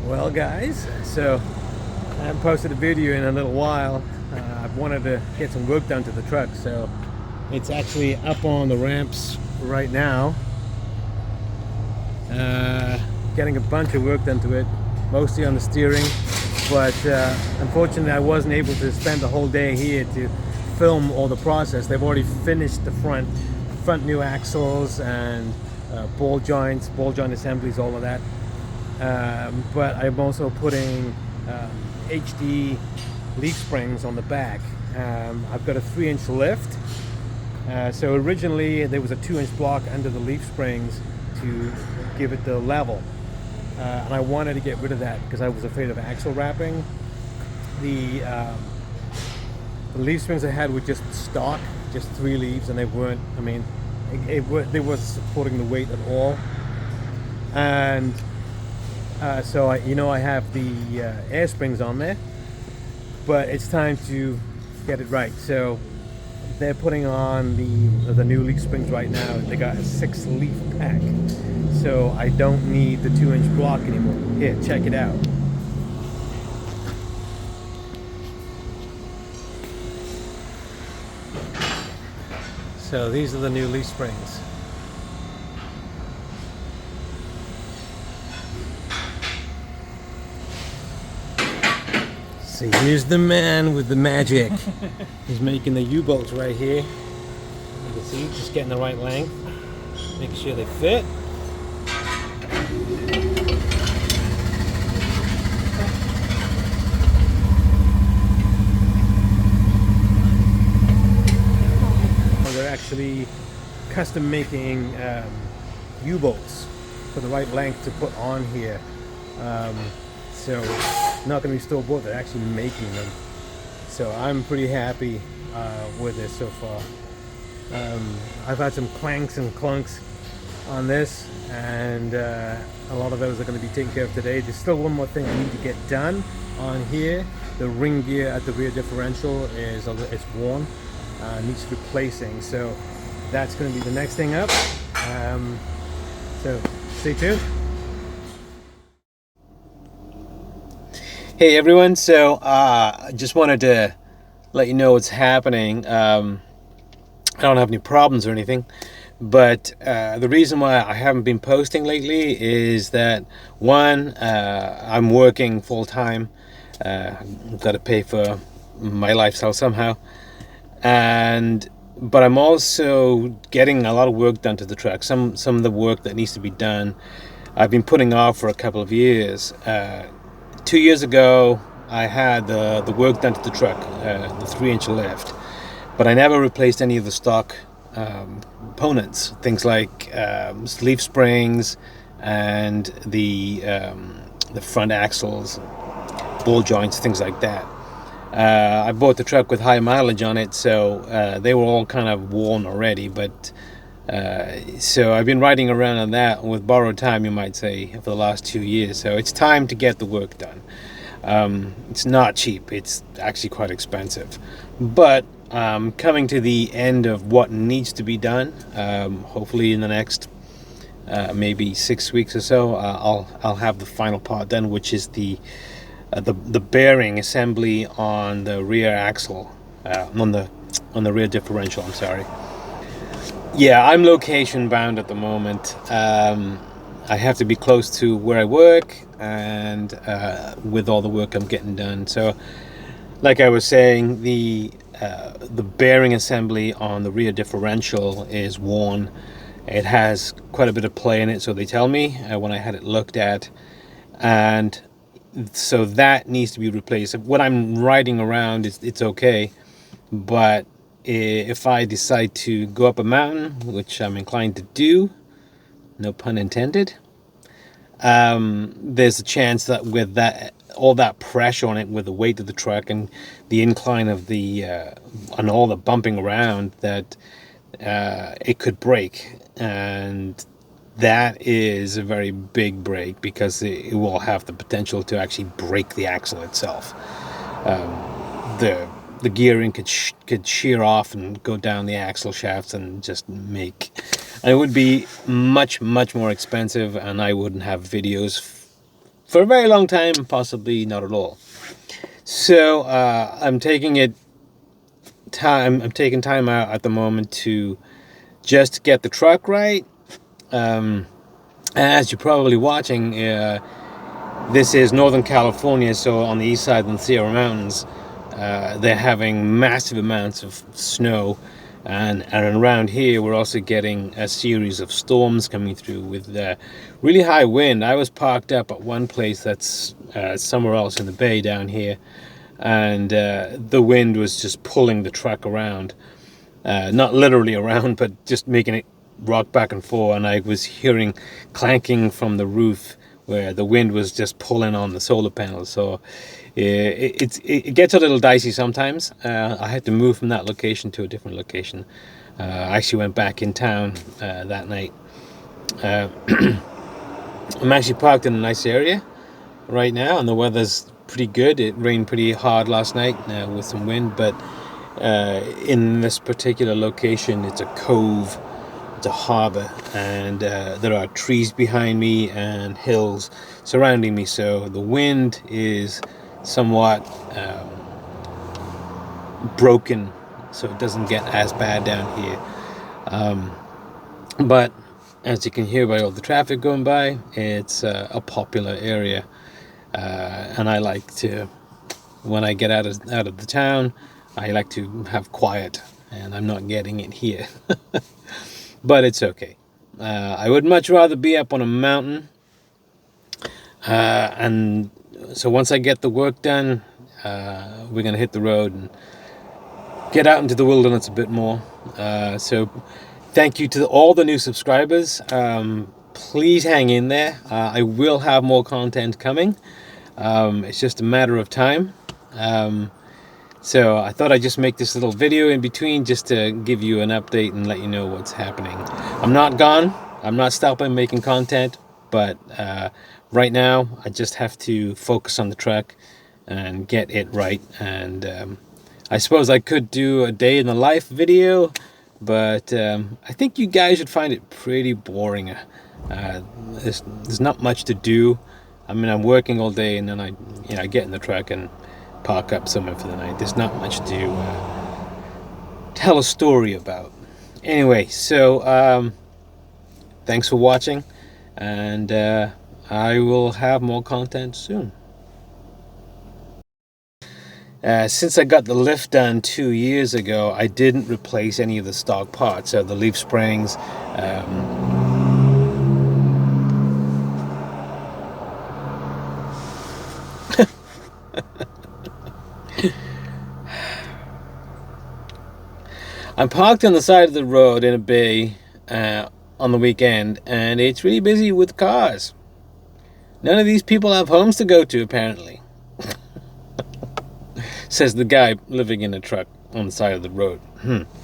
Well, guys, so I haven't posted a video in a little while. I've wanted to get some work done to the truck, so it's actually up on the ramps right now. Getting a bunch of work done to it, mostly on the steering, but unfortunately I wasn't able to spend the whole day here to film all the process. They've already finished the front new axles and ball joints, ball joint assemblies, all of that. But I'm also putting HD leaf springs on the back. I've got a 3-inch lift. So originally there was a 2-inch block under the leaf springs to give it the level. And I wanted to get rid of that because I was afraid of axle wrapping. The leaf springs I had were just stock, just 3 leaves, and they weren't, I mean, they wasn't supporting the weight at all. And so I have the air springs on there, but it's time to get it right. So they're putting on the new leaf springs right now. They got a 6-leaf pack, so I don't need the 2-inch block anymore. Here, check it out. So these are the new leaf springs. So here's the man with the magic. He's making the U-bolts right here. You can see, just getting the right length. Make sure they fit. They're actually custom making U-bolts for the right length to put on here. So not going to be store bought, they're actually making them. So I'm pretty happy with this so far. I've had some clanks and clunks on this, and a lot of those are going to be taken care of today. There's still one more thing I need to get done on here. The ring gear at the rear differential it's worn, needs replacing. So that's going to be the next thing up. So stay tuned. Hey everyone, so I just wanted to let you know what's happening. I don't have any problems or anything, but the reason why I haven't been posting lately is that one, I'm working full-time. I've got to pay for my lifestyle somehow, but I'm also getting a lot of work done to the truck. Some of the work that needs to be done I've been putting off for a couple of years. 2 years ago, I had the work done to the truck, the 3-inch lift, but I never replaced any of the stock components, things like leaf springs and the front axles, ball joints, things like that. I bought the truck with high mileage on it, so they were all kind of worn already, but so I've been riding around on that with borrowed time, you might say, for the last 2 years. So it's time to get the work done. It's not cheap. It's actually quite expensive. But coming to the end of what needs to be done. Hopefully in the next maybe 6 weeks or so, I'll have the final part done, which is the bearing assembly on the rear axle, on the rear differential. I'm sorry. Yeah, I'm location bound at the moment. I have to be close to where I work and with all the work I'm getting done. So, like I was saying, the bearing assembly on the rear differential is worn. It has quite a bit of play in it, so they tell me when I had it looked at, and so that needs to be replaced. When I'm riding around, it's okay, but if I decide to go up a mountain, which I'm inclined to do, no pun intended, there's a chance that with that, all that pressure on it, with the weight of the truck and the incline of and all the bumping around, that it could break, and that is a very big break because it will have the potential to actually break the axle itself. The gearing could shear off and go down the axle shafts and just and it would be much more expensive, and I wouldn't have videos for a very long time, possibly not at all. So I'm taking time out at the moment to just get the truck right. As you're probably watching, this is Northern California, so on the east side of the Sierra Mountains, they're having massive amounts of snow, and around here we're also getting a series of storms coming through with really high wind. I was parked up at one place that's somewhere else in the bay down here, and the wind was just pulling the truck around, not literally around, but just making it rock back and forth, and I was hearing clanking from the roof where the wind was just pulling on the solar panels. So it gets a little dicey sometimes. I had to move from that location to a different location. I actually went back in town that night. I'm actually parked in a nice area right now, and the weather's pretty good. It rained pretty hard last night with some wind, but in this particular location, it's a cove, it's a harbor, and there are trees behind me and hills surrounding me, so the wind is somewhat broken, so it doesn't get as bad down here. But as you can hear by all the traffic going by, it's a popular area, and I like to, when I get out of the town, I like to have quiet, and I'm not getting it here. But it's okay. I would much rather be up on a mountain, and so once I get the work done, we're gonna hit the road and get out into the wilderness a bit more. So thank you to all the new subscribers. Please hang in there. I will have more content coming. It's just a matter of time. So I thought I'd just make this little video in between just to give you an update and let you know what's happening. I'm not gone. I'm not stopping making content, but right now I just have to focus on the truck and get it right. And I suppose I could do a day in the life video, but I think you guys would find it pretty boring. There's not much to do. I mean, I'm working all day, and then I get in the truck and park up somewhere for the night. There's not much to tell a story about. Anyway, so thanks for watching, and I will have more content soon. Since I got the lift done 2 years ago, I didn't replace any of the stock parts, so the leaf springs, I'm parked on the side of the road in a bay on the weekend, and it's really busy with cars. None of these people have homes to go to, apparently. Says the guy living in a truck on the side of the road.